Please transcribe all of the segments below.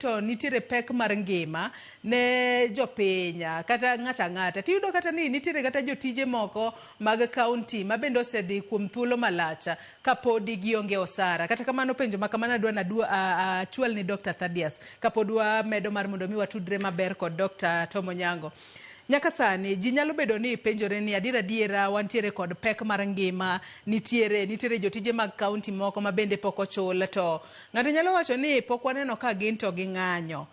to nitiere pek mar ngima ne jopiny kata ng'ata tiyudo kata ni nitiere kata jotije moko mag kaunti ma bende osedhi kuom thuolo malacha kapodi gionge osara. Kata kamano penjo ma kamano adwa chwal ni Dr. Thadias kapod wamedo mar mondo mi watudre maber kod Dr. Nyang'anga. Nyaka sani ji nyalo bedo ni penjore ni adiera wantiere kod pek mar ngima, nitiere jotije mag kaunti moko ma bende pok ochul, to ng'ato nyalo wacho ni pok waneno ka gin to gi ng'anyo.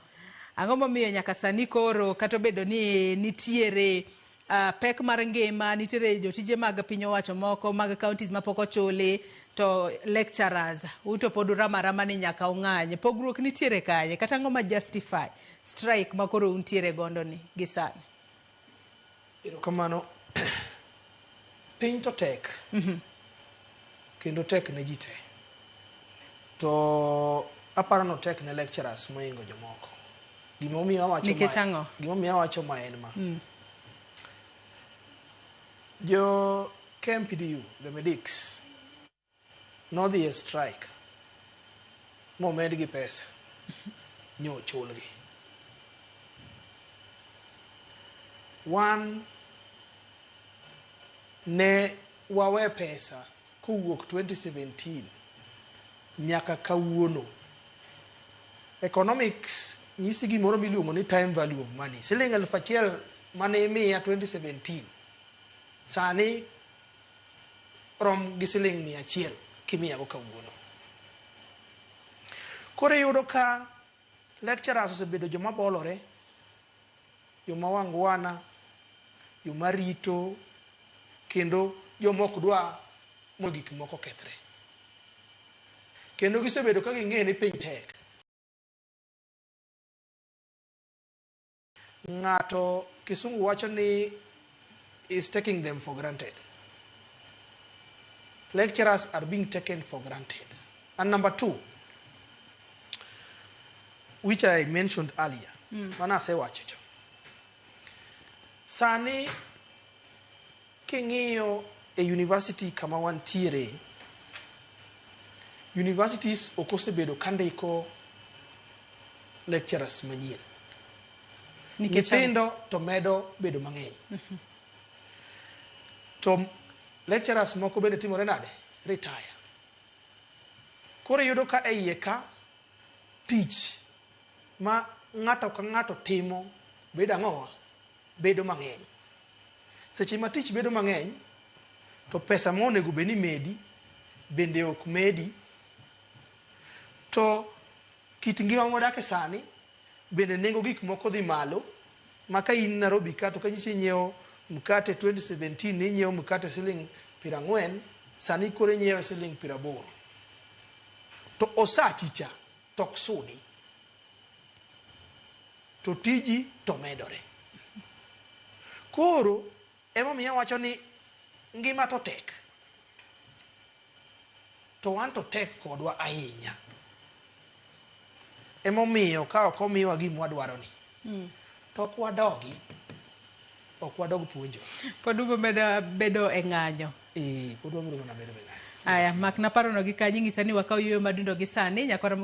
Ang'o momiyo nyaka sani koro kata bedo ni nitiere pek mar ngima, nitiere jotije mag piny owacho moko mag counties ma pok ochuli, to lecturers uto pod ramarama ni nyaka ung'any. Pogruok nitiere kanye kata ang'o ma justify strike ma koro untiere gondo ni gi sani? Kamano piny to tek kendo tek ne ji te, to aparo no tek ne lecturers moingo jomoko. Gimomiyo awacho ma en ma jo KMPDU the medics nodhi e strike momedgi pesa nyo chulgi. Wan ne wawe pesa kowuok 2017 nyaka kawuono. Economics nyisi gimoro miluongo ni time value of money. Siling 1,000 mane imiya 2017 sani rom gi siling 100 kimiyago kawuono. Koro yudo ka lecturers osebedo joma bolore, joma wangwana, joma rito, kendo jomok dwa mo gik moko kethre. Kendo gisebedo ka ging'e ni piny tek. Ng'ato kisungu wacho ni is taking them for granted. Lecturers are being taken for granted. And number 2, which I mentioned earlier, mana se wacho sani king'iyo e university kama wantiere, universities ok osebedo kandiko lecturers manyien. Nyithindo to medo bedo mang'eny. To lecturers moko bende timore nade? Retire. Koro yudo ka e iye ka tich ma ng'ato ka ng'ato timo bedo ang'owa? Bedo mang'eny. Seche ma tich bedo mang'eny, to pesa ma onego bed ni medi bende ok medi. To kit ngima modake sani bende nengo gik moko dhi malo, ma ka in Nairobi ka to kanyichi nyiewo mkate 2017 ni nyiewo mkate siling 40, sani koro nyiewo siling 80. To osachicha tok sudi, to tiji to medore. Koro emomiyo wacho ni ngima to tek, to wan to tek kodwa ahinya. Emomiyo ka ok omiwa gima wadwaro ni to ok wadog puonjo. Pod bedo e ng'anyo. Pod wabedo mana bedo e ng'anyo. Aya, mak naparo no gi kanyi ng'isa ni wakaw yueyo madundo gi sani nyakora